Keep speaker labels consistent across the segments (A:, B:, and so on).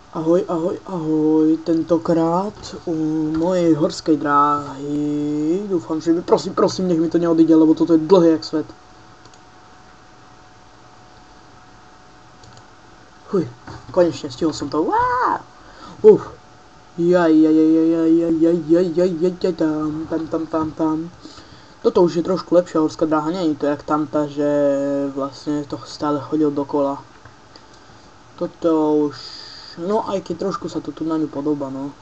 A: Ahoj, ahoj, ahoj, tentokrát u mojej horskej dráhy. Dúfam, že mi, prosím, nech mi to neodíde, lebo toto je dlhé jak svet. Huj, konečne stihol som to. Tam. Toto už je trošku lepšia horská dráha, nie je to jak tamta, že vlastne to stále chodil dokola. Toto už, no aj keď trošku sa to tu na ňu podobá, no.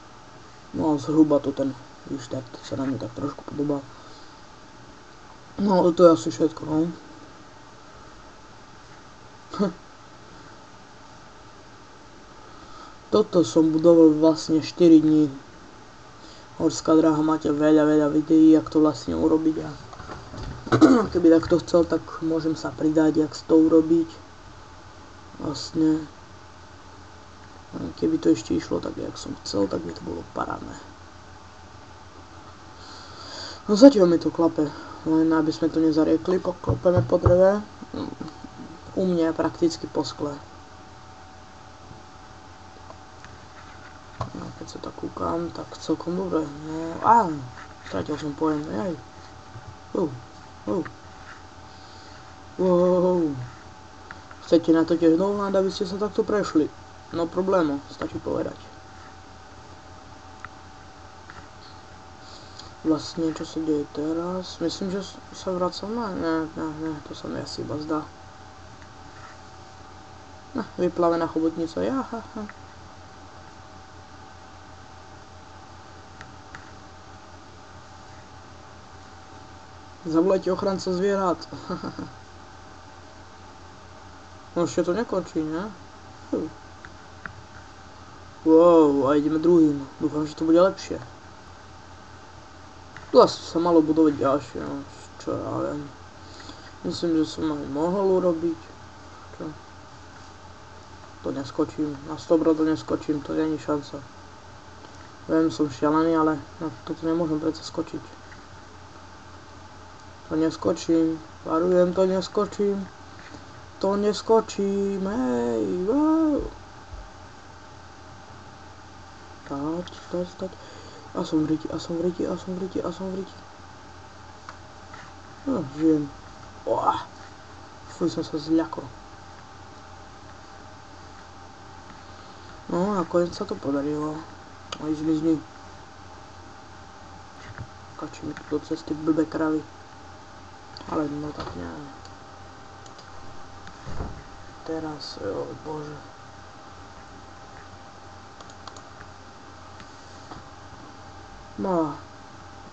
A: No zhruba to ten výštart sa na ňu tak trošku podobá. No to je asi všetko, no. Toto som budoval vlastne 4 dní. Horská dráha, máte veľa videí, jak to vlastne urobiť a keby takto chcel, tak môžem sa pridať, jak to urobiť. Vlastne keby to ešte išlo tak, jak som chcel, tak by to bolo parádne. No zatiaľ mi to klape, len aby sme to nezariekli, poklopeme po dreve. U mňa prakticky po skle. No, keď sa tak kúkam, tak celkom dobre. No áno, stratil som pojem, aj. Chcete na to tiež dohľad, aby ste sa takto prešli? No problémo, stačí povedať. Vlastne, čo sa deje teraz? Myslím, že sa vracam na... Ne, to sa mi asi iba zdá. Vyplavená chobotnica, jahaha. Zavolajte ochranca zvierat. No ešte to nekončí, ne? Wow, a ideme druhým. Dúfam, že to bude lepšie. Tu asi sa malo budovať ďalšie, no čo ja viem. Myslím, že som aj mohol urobiť. Čo? To neskočím, na 100 to neskočím, to není šanca. Viem, som šialený, ale na toto nemôžem predsa skočiť. To neskočím, varujem, to neskočím. To neskočím, hej, wow. Stať. A som v riti. No, žijem. Fuj, som sa zľakol. No, nakoniec sa to podarilo. Aj zmizni. Kačí mi tu do cesty blbé kravy. Ale no tak neviem. Teraz, bože. No,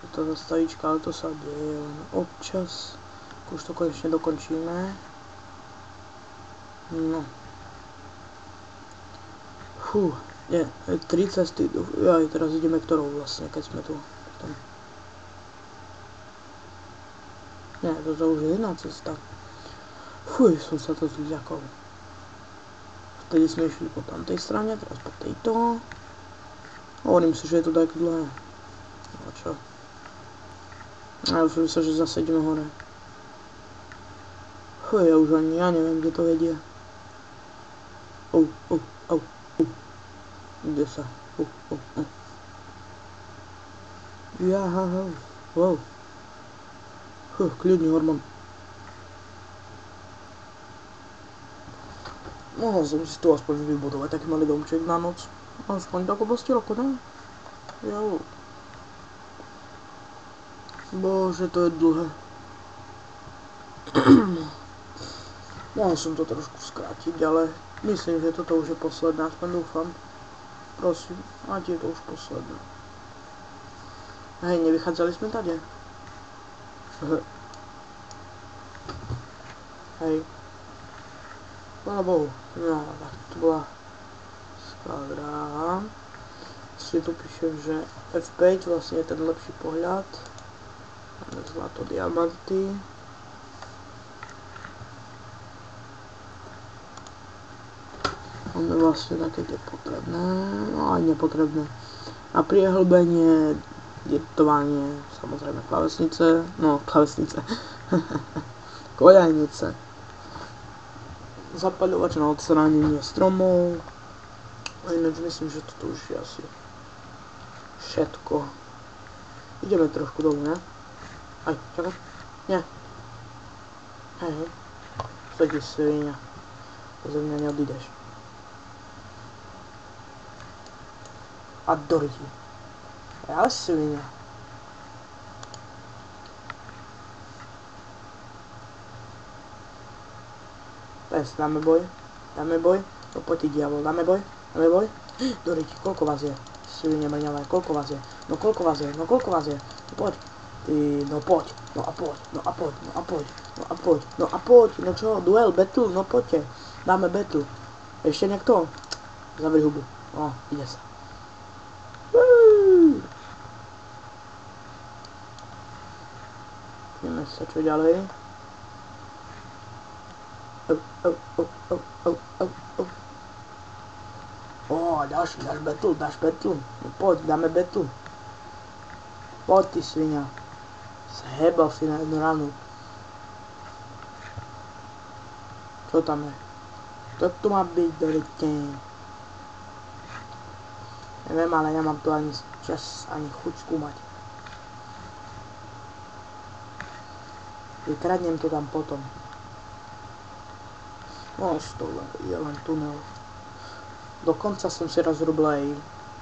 A: je to zastavička, ale to sa deje len občas. Už to konečne dokončíme. No. Fú, nie, 3 cesty. Aj teraz ideme ktorou vlastne, keď sme tu. Tam. Nie, toto už je jedna cesta. Fuj, som sa to zľakol. Vtedy sme išli po tamtej strane, teraz po tejto. Hovorím si, že je to také dlhé. No čo? A už sa, že zase ideme hore. Fuj, ja už ani ja neviem, kde to vedie. Kde sa? Wow. Kľudný hormón. Mohol som si tu aspoň vybudovať taký malý domček na noc. Aspoň tak oblasti roku, ne? Jo. Bože, to je dlhé. Mohol som to trošku skrátiť, ale myslím, že toto už je posledné, aspoň dúfam. Prosím, ať je to už posledné. Hej, nevychádzali sme tady. Hej. Chvála Bohu. No, tak to bola skvelá dráha. Si tu píšem, že F5 vlastne je ten lepší pohľad. Máme zlato, diamanty. Máme vlastne také tie potrebné, no aj nepotrebné. Na priehlbenie, dietovanie, samozrejme klávesnice, koľajnice. Zapaľovač na odstránenie stromov, No ináč myslím, že toto už je asi všetko. Ideme trošku dolu, ne? Aj, čakaj. Nie. Hej. Stoj ti svinia. Zo mňa neodídeš. A doriti. Ale svinia. Pes, dáme boj. Dáme boj. No poď ty diabol, dáme boj. Dáme boj. Doriti, koľko vás je? Svinia mrňavé, koľko vás je? No koľko vás je? No koľko vás je? No poď. Ty, no poď. No a poď. No a poď. No a poď. No a poď. No a poď. No čo? Duel, battle? No poďte. Dáme battle. Ešte niekto? Zavri hubu. No, ide sa. Ideme sa čo ďalej. Dáš battle. No poď, dáme battle. Poď ty svinia. Zhebal si na jednu ranu. Čo tam je? Čo tu má byť, dorite? Neviem, ale nemám tu ani čas, ani chuť skúmať. Vykradnem to tam potom. No, je len tunel. Dokonca som si raz robil aj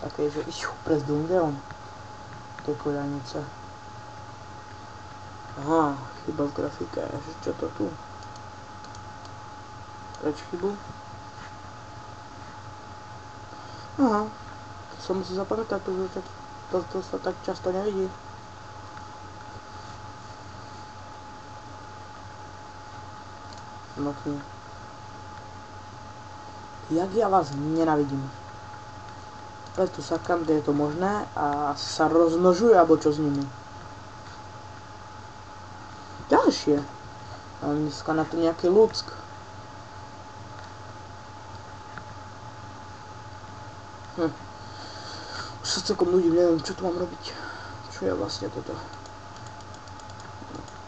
A: také, že prez Dungeon. Tej koľanice. Aha, chyba v grafike. Čo to tu? Preč chybu? Aha. To som musel zapamätať, to sa tak často nevidí. Notný. Jak ja vás nenavidím. Preto sa kam, kde je to možné a sa rozmnožujú, alebo čo s nimi. Ďalšie. Ale dneska na to nejaký ľudsk. Už sa celkom nudím, neviem, čo tu mám robiť. Čo je vlastne toto?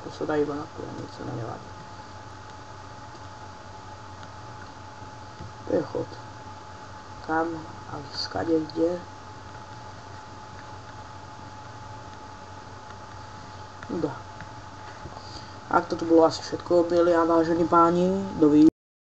A: To sa dá iba na koľanice, no nevadí. Prechod. Kam a skade kde? No. Ak toto bolo asi všetko, milí a vážení páni, dovidenia.